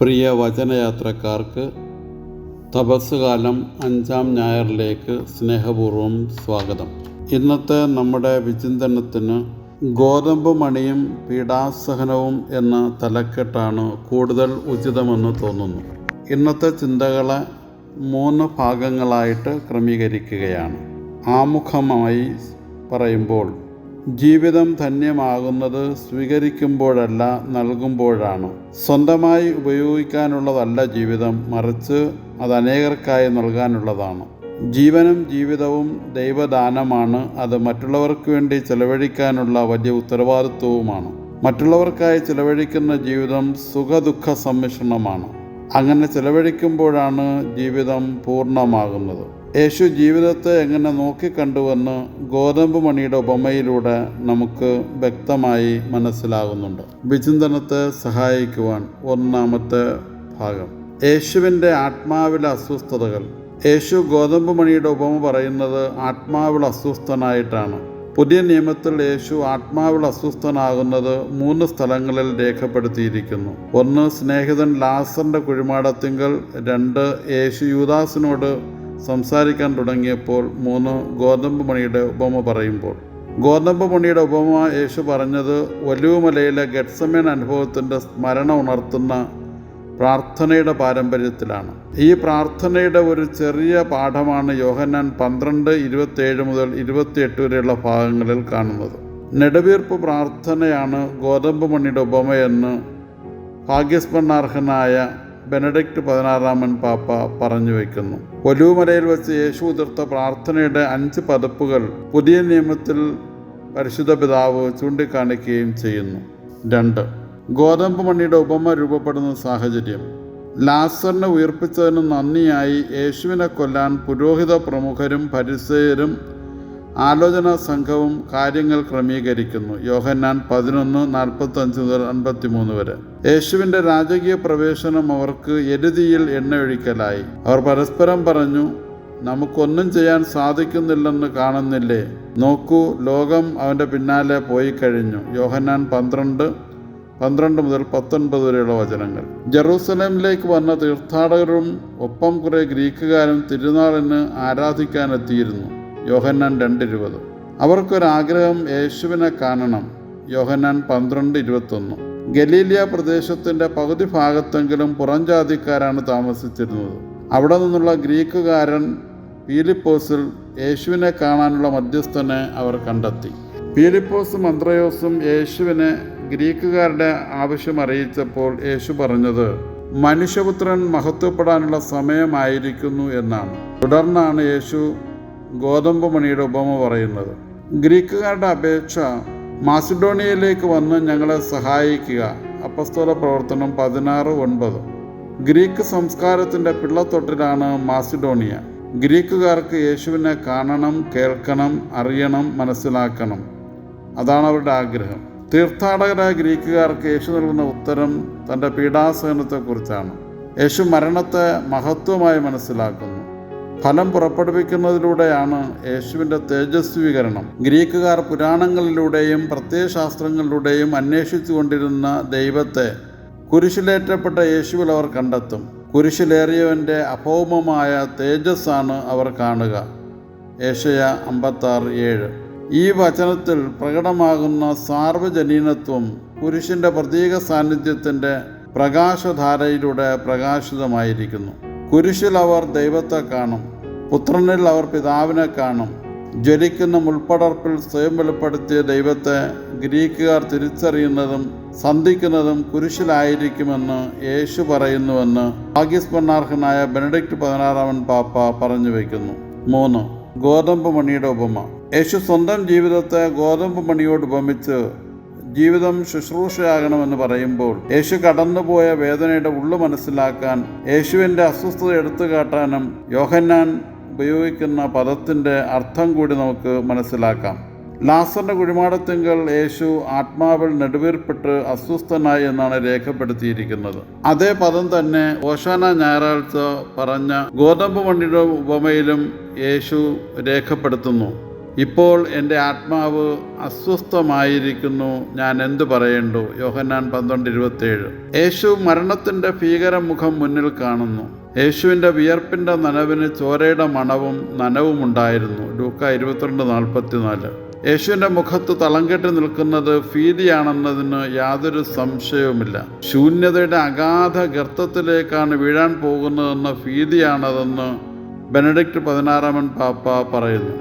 പ്രിയ വചനയാത്രക്കാർക്ക് തപസ്സുകാലം 5-ാം ഞായറിലേക്ക് സ്നേഹപൂർവ്വം സ്വാഗതം. ഇന്നത്തെ നമ്മുടെ വിചിന്തനത്തിന് ഗോതമ്പ് മണിയും പീഡാസഹനവും എന്ന തലക്കെട്ടാണ് കൂടുതൽ ഉചിതമെന്ന് തോന്നുന്നു. ഇന്നത്തെ ചിന്തകളെ 3 ഭാഗങ്ങളായിട്ട് ക്രമീകരിക്കുകയാണ്. ആമുഖമായി പറയുമ്പോൾ, ജീവിതം ധന്യമാകുന്നത് സ്വീകരിക്കുമ്പോഴല്ല, നൽകുമ്പോഴാണ്. സ്വന്തമായി ഉപയോഗിക്കാനുള്ളതല്ല ജീവിതം, മറിച്ച് അത് അനേകർക്കായി നൽകാനുള്ളതാണ്. ജീവനും ജീവിതവും ദൈവദാനമാണ്. അത് മറ്റുള്ളവർക്ക് വേണ്ടി ചെലവഴിക്കാനുള്ള വലിയ ഉത്തരവാദിത്വവുമാണ്. മറ്റുള്ളവർക്കായി ചെലവഴിക്കുന്ന ജീവിതം സുഖദുഃഖ സമ്മിശ്രണമാണ്. അങ്ങനെ ചെലവഴിക്കുമ്പോഴാണ് ജീവിതം പൂർണ്ണമാകുന്നത്. യേശു ജീവിതത്തെ എങ്ങനെ നോക്കിക്കണ്ടുവെന്ന് ഗോതമ്പ് മണിയുടെ ഉപമയിലൂടെ നമുക്ക് വ്യക്തമായി മനസ്സിലാകുന്നുണ്ട്. വിചിന്തനത്തെ സഹായിക്കുവാൻ 1-ാമത്തെ ഭാഗം, യേശുവിൻ്റെ ആത്മാവിലെ അസ്വസ്ഥതകൾ. യേശു ഗോതമ്പ് മണിയുടെ ഉപമ പറയുന്നത് ആത്മാവിൽ അസ്വസ്ഥനായിട്ടാണ്. പുതിയ നിയമത്തിൽ യേശു ആത്മാവിൽ അസ്വസ്ഥനാകുന്നത് 3 സ്ഥലങ്ങളിൽ രേഖപ്പെടുത്തിയിരിക്കുന്നു. 1, സ്നേഹിതൻ ലാസറിൻ്റെ കുഴിമാടത്തിങ്കൽ. 2, യേശു യൂദാസിനോട് സംസാരിക്കാൻ തുടങ്ങിയപ്പോൾ. 3, ഗോതമ്പ് മണിയുടെ ഉപമ പറയുമ്പോൾ. ഗോതമ്പ് മണിയുടെ ഉപമ യേശു പറഞ്ഞത് ഒലിവുമലയിലെ ഗെത്സമേൻ അനുഭവത്തിൻ്റെ സ്മരണ ഉണർത്തുന്ന പ്രാർത്ഥനയുടെ പാരമ്പര്യത്തിലാണ്. ഈ പ്രാർത്ഥനയുടെ ഒരു ചെറിയ പാഠമാണ് യോഹന്നാൻ 12:27 മുതൽ 28 വരെയുള്ള ഭാഗങ്ങളിൽ കാണുന്നത്. നെടുവീർപ്പ് പ്രാർത്ഥനയാണ് ഗോതമ്പ് മണിയുടെ ഉപമയെന്ന് ഭാഗ്യസ്മരണാർഹനായ ബെനഡിക്റ്റ് 16-ാമൻ പാപ്പ പറഞ്ഞു വയ്ക്കുന്നു. ഒലിവുമലയിൽ വെച്ച് യേശു ഉതിർത്ത പ്രാർത്ഥനയുടെ 5 പതിപ്പുകൾ പുതിയ നിയമത്തിൽ പരിശുദ്ധ പിതാവ് ചൂണ്ടിക്കാണിക്കുകയും ചെയ്യുന്നു. 2, ഗോതമ്പ് മണിയുടെ ഉപമ രൂപപ്പെടുന്ന സാഹചര്യം. ലാസറിനെ ഉയർപ്പിച്ചതിന് നന്ദിയായി യേശുവിനെ കൊല്ലാൻ പുരോഹിത പ്രമുഖരും ഫരിസേയരും ആലോചനാ സംഘവും കാര്യങ്ങൾ ക്രമീകരിക്കുന്നു. യോഹന്നാൻ 11:45 മുതൽ 53 വരെ. യേശുവിൻ്റെ രാജകീയ പ്രവേശനം അവർക്ക് എരുതിയിൽ എണ്ണയൊഴിക്കലായി. അവർ പരസ്പരം പറഞ്ഞു, നമുക്കൊന്നും ചെയ്യാൻ സാധിക്കുന്നില്ലെന്ന് കാണുന്നില്ലേ? നോക്കൂ, ലോകം അവൻ്റെ പിന്നാലെ പോയി കഴിഞ്ഞു. യോഹന്നാൻ 12 മുതൽ 19 വരെയുള്ള വചനങ്ങൾ. ജെറൂസലേമിലേക്ക് വന്ന തീർത്ഥാടകരും ഒപ്പം കുറേ ഗ്രീക്കുകാരും തിരുനാളിന് ആരാധിക്കാനെത്തിയിരുന്നു. യോഹന്നാൻ 2:20. അവർക്കൊരാഗ്രഹം യേശുവിനെ കാണണം. യോഹന്നാൻ 12:21. ഗലീലിയ പ്രദേശത്തിൻ്റെ പകുതി ഭാഗത്തെങ്കിലും പുറംജാതിക്കാരാണ് താമസിച്ചിരുന്നത്. അവിടെ നിന്നുള്ള ഗ്രീക്കുകാരൻ പീലിപ്പോസിൽ യേശുവിനെ കാണാനുള്ള മധ്യസ്ഥനെ അവർ കണ്ടെത്തി. പീലിപ്പോസും അന്ത്രയോസും യേശുവിനെ ഗ്രീക്കുകാരുടെ ആവശ്യം അറിയിച്ചപ്പോൾ യേശു പറഞ്ഞത് മനുഷ്യപുത്രൻ മഹത്വപ്പെടാനുള്ള സമയമായിരിക്കുന്നു എന്നാണ്. തുടർന്നാണ് യേശു ഗോതമ്പ് മണിയുടെ ഉപമ പറയുന്നത്. ഗ്രീക്കുകാരുടെ അപേക്ഷ, മാസിഡോണിയയിലേക്ക് വന്ന് ഞങ്ങളെ സഹായിക്കുക. അപ്പസ്തോല പ്രവർത്തനം 16:9. ഗ്രീക്ക് സംസ്കാരത്തിൻ്റെ പിള്ളത്തൊട്ടിലാണ് മാസിഡോണിയ. ഗ്രീക്കുകാർക്ക് യേശുവിനെ കാണണം, കേൾക്കണം, അറിയണം, മനസ്സിലാക്കണം. അതാണ് അവരുടെ ആഗ്രഹം. തീർത്ഥാടകരായ ഗ്രീക്കുകാർക്ക് യേശു നൽകുന്ന ഉത്തരം തൻ്റെ പീഡാസഹനത്തെക്കുറിച്ചാണ്. യേശു മരണത്തെ മഹത്വമായി മനസ്സിലാക്കുന്നു. ഫലം പുറപ്പെടുവിക്കുന്നതിലൂടെയാണ് യേശുവിൻ്റെ തേജസ്വീകരണം. ഗ്രീക്കുകാർ പുരാണങ്ങളിലൂടെയും പ്രത്യയശാസ്ത്രങ്ങളിലൂടെയും അന്വേഷിച്ചു കൊണ്ടിരുന്ന ദൈവത്തെ കുരിശിലേറ്റപ്പെട്ട യേശുവിൽ അവർ കണ്ടെത്തും. കുരിശിലേറിയവൻ്റെ അഭൗമമായ തേജസ്സാണ് അവർ കാണുക. യേശയ്യാ 56:7. ഈ വചനത്തിൽ പ്രകടമാകുന്ന സാർവജനീനത്വം കുരിശിൻ്റെ പ്രതീക സാന്നിധ്യത്തിൻ്റെ പ്രകാശധാരയിലൂടെ പ്രകാശിതമായിരിക്കുന്നു. കുരിശിൽ അവർ ദൈവത്തെ കാണും. പുത്രനിൽ അവർ പിതാവിനെ കാണും. ജ്വലിക്കുന്ന മുൾപ്പടർപ്പിൽ സ്വയം വെളിപ്പെടുത്തിയ ദൈവത്തെ ഗ്രീക്കുകാർ തിരിച്ചറിയുന്നതും സന്ധിക്കുന്നതും കുരിശിലായിരിക്കുമെന്ന് യേശു പറയുന്നുവെന്ന് ഭാഗ്യസ്മരണാർഹനായ ബെനഡിക്റ്റ് 16-ാമൻ പാപ്പ പറഞ്ഞു വയ്ക്കുന്നു. 3, ഗോതമ്പ് മണിയുടെ ഉപമ. യേശു സ്വന്തം ജീവിതത്തെ ഗോതമ്പ് മണിയോട് ഉപമിച്ച് ജീവിതം ശുശ്രൂഷയാകണമെന്ന് പറയുമ്പോൾ യേശു കടന്നുപോയ വേദനയുടെ ഉള്ളു മനസ്സിലാക്കാൻ, യേശുവിൻ്റെ അസ്വസ്ഥത എടുത്തു കാട്ടാനും യോഹന്നാൻ ഉപയോഗിക്കുന്ന പദത്തിൻ്റെ അർത്ഥം കൂടി നമുക്ക് മനസ്സിലാക്കാം. ലാസറിൻ്റെ കുഴിമാടത്തിങ്കൽ യേശു ആത്മാവിൽ നെടുവീർപ്പിട്ട് അസ്വസ്ഥനായി എന്നാണ് രേഖപ്പെടുത്തിയിരിക്കുന്നത്. അതേ പദം തന്നെ ഓശാന ഞായറാഴ്ച പറഞ്ഞ ഗോതമ്പ് മണിയുടെ ഉപമയിലും യേശു രേഖപ്പെടുത്തുന്നു. ഇപ്പോൾ എൻ്റെ ആത്മാവ് അസ്വസ്ഥമായിരിക്കുന്നു, ഞാൻ എന്തു പറയേണ്ടു? യോഹന്നാൻ 12:27. യേശു മരണത്തിൻ്റെ ഭീകരമുഖം മുന്നിൽ കാണുന്നു. യേശുവിൻ്റെ വിയർപ്പിൻ്റെ നനവിന് ചോരയുടെ മണവും നനവും ഉണ്ടായിരുന്നു. ലൂക്ക 22:44. യേശുവിൻ്റെ മുഖത്ത് തളം കെട്ടി നിൽക്കുന്നത് ഭീതിയാണെന്നതിന് യാതൊരു സംശയവുമില്ല. ശൂന്യതയുടെ അഗാധ ഗർത്തത്തിലേക്കാണ് വീഴാൻ പോകുന്നതെന്ന ഭീതിയാണതെന്ന് ബെനഡിക്ട് 16 പാപ്പ പറയുന്നു.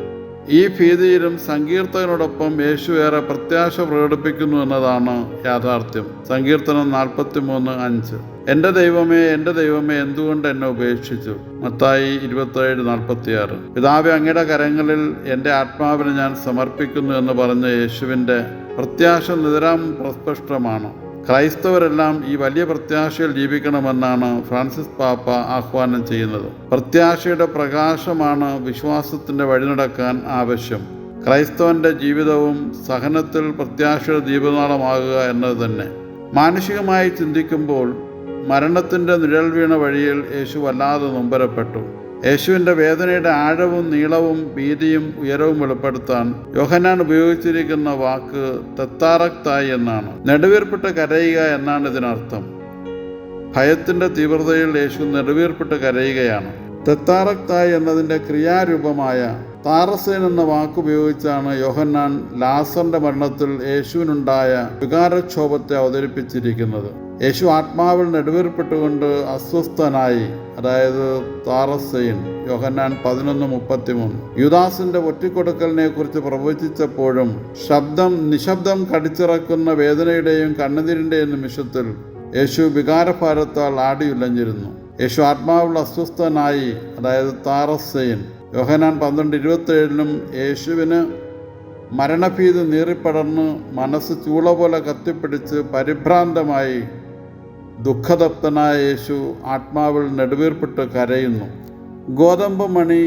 ഈ ഭീതിയിലും സങ്കീർത്തകനോടൊപ്പം യേശു ഏറെ പ്രത്യാശ പ്രകടിപ്പിക്കുന്നു എന്നതാണ് യാഥാർത്ഥ്യം. സങ്കീർത്തനം 43:5. എൻ്റെ ദൈവമേ, എൻ്റെ ദൈവമേ, എന്തുകൊണ്ട് എന്നെ ഉപേക്ഷിച്ചു? മത്തായി 27:46. പിതാവേ, അങ്ങയുടെ കരങ്ങളിൽ എൻ്റെ ആത്മാവിനെ ഞാൻ സമർപ്പിക്കുന്നു എന്ന് പറഞ്ഞ യേശുവിൻ്റെ പ്രത്യാശ നിതരാം പ്രസ്പഷ്ടമാണ്. ക്രൈസ്തവരെല്ലാം ഈ വലിയ പ്രത്യാശയിൽ ജീവിക്കണമെന്നാണ് ഫ്രാൻസിസ് പാപ്പ ആഹ്വാനം ചെയ്യുന്നത്. പ്രത്യാശയുടെ പ്രകാശമാണ് വിശ്വാസത്തിൻ്റെ വഴി നടക്കാൻ ആവശ്യം. ക്രൈസ്തവൻ്റെ ജീവിതവും സഹനത്തിൽ പ്രത്യാശയുടെ ദീപനാളമാകുക എന്നത് തന്നെ. മാനുഷികമായി ചിന്തിക്കുമ്പോൾ മരണത്തിൻ്റെ നിഴൽ വീണ വഴിയിൽ യേശു വല്ലാതെ നൊമ്പരപ്പെട്ടു. യേശുവിൻ്റെ വേദനയുടെ ആഴവും നീളവും വീതിയും ഉയരവും വെളിപ്പെടുത്താൻ യോഹന്നാൻ ഉപയോഗിച്ചിരിക്കുന്ന വാക്ക് തെത്താറക്തായി എന്നാണ്. നെടുവീർപ്പിട്ട് കരയുക എന്നാണ് ഇതിനർത്ഥം. ഭയത്തിൻ്റെ തീവ്രതയിൽ യേശു നെടുവീർപ്പിട്ട് കരയുകയാണ്. തെത്താറക്തായി എന്നതിൻ്റെ ക്രിയാരൂപമായ താറസേൻ എന്ന വാക്കുപയോഗിച്ചാണ് യോഹന്നാൻ ലാസറിൻ്റെ മരണത്തിൽ യേശുവിനുണ്ടായ വികാരക്ഷോഭത്തെ അവതരിപ്പിച്ചിരിക്കുന്നത്. യേശു ആത്മാവിൽ നെടുവീർപ്പെട്ടുകൊണ്ട് അസ്വസ്ഥനായി, അതായത് താറസൈൻ. യോഹന്നാൻ 11:33. യൂദാസിന്റെ ഒറ്റിക്കൊടുക്കലിനെ കുറിച്ച് പ്രവചിച്ചപ്പോഴും നിശബ്ദം കടിച്ചിറക്കുന്ന വേദനയുടെയും കണ്ണുനീരിന്റെയും നിമിഷത്തിൽ യേശു വികാരഭാരത്താൽ ആടിയുലഞ്ഞിരുന്നു. യേശു ആത്മാവിൽ അസ്വസ്ഥനായി, അതായത് താറസൈൻ. യോഹന്നാൻ 12:27 യേശുവിന് മരണഭീതി നീറിപ്പടർന്ന് മനസ്സ് ചൂള പോലെ കത്തിപ്പിടിച്ച് പരിഭ്രാന്തമായി ദുഃഖതപ്തനായ യേശു ആത്മാവിൽ നെടുവീർപ്പിട്ട് കരയുന്നു. ഗോതമ്പ് മണി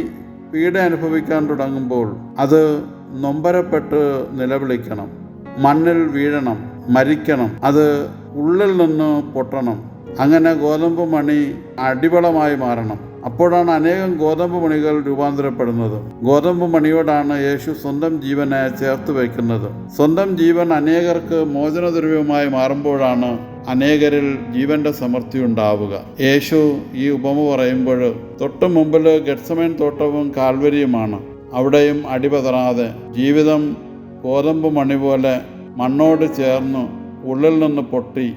പീഡ അനുഭവിക്കാൻ തുടങ്ങുമ്പോൾ അത് നൊമ്പരപ്പെട്ട് നിലവിളിക്കണം, മണ്ണിൽ വീഴണം, മരിക്കണം, അത് ഉള്ളിൽ നിന്ന് പൊട്ടണം. അങ്ങനെ ഗോതമ്പ് മണി അടിവളമായി മാറണം. അപ്പോഴാണ് അനേകം ഗോതമ്പ് മണികൾ രൂപാന്തരപ്പെടുന്നത്. ഗോതമ്പ് മണിയോടാണ് യേശു സ്വന്തം ജീവനെ ചേർത്ത് വയ്ക്കുന്നത്. സ്വന്തം ജീവൻ അനേകർക്ക് മോചനദ്രവ്യമായി മാറുമ്പോഴാണ് അനേകരിൽ ജീവന്റെ സമൃദ്ധി ഉണ്ടാവുക. യേശു ഈ ഉപമ പറയുമ്പോൾ തൊട്ടു മുമ്പിൽ ഗെത്സമേൻ തോട്ടവും കാൽവരിയുമാണ്. അവിടെയും അടിപതറാതെ ജീവിതം ഗോതമ്പ് മണി പോലെ മണ്ണോട് ചേർന്ന് ഉള്ളിൽ നിന്ന് പൊട്ടി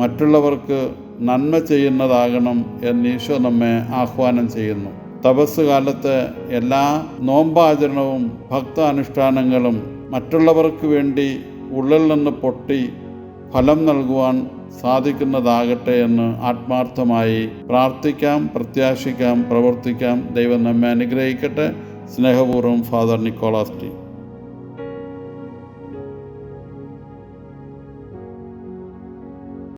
മറ്റുള്ളവർക്ക് നന്മ ചെയ്യുന്നതാകണം എന്ന് ഈശോ നമ്മെ ആഹ്വാനം ചെയ്യുന്നു. തപസ് കാലത്തെ എല്ലാ നോമ്പാചരണവും ഭക്താനുഷ്ഠാനങ്ങളും മറ്റുള്ളവർക്ക് വേണ്ടി ഉള്ളിൽ നിന്ന് പൊട്ടി ഫലം നൽകുവാൻ സാധിക്കുന്നതാകട്ടെ എന്ന് ആത്മാർത്ഥമായി പ്രാർത്ഥിക്കാം, പ്രത്യാശിക്കാം, പ്രവർത്തിക്കാം. ദൈവം നമ്മെ അനുഗ്രഹിക്കട്ടെ. സ്നേഹപൂർവ്വം ഫാദർ നിക്കോളാസ് ടി.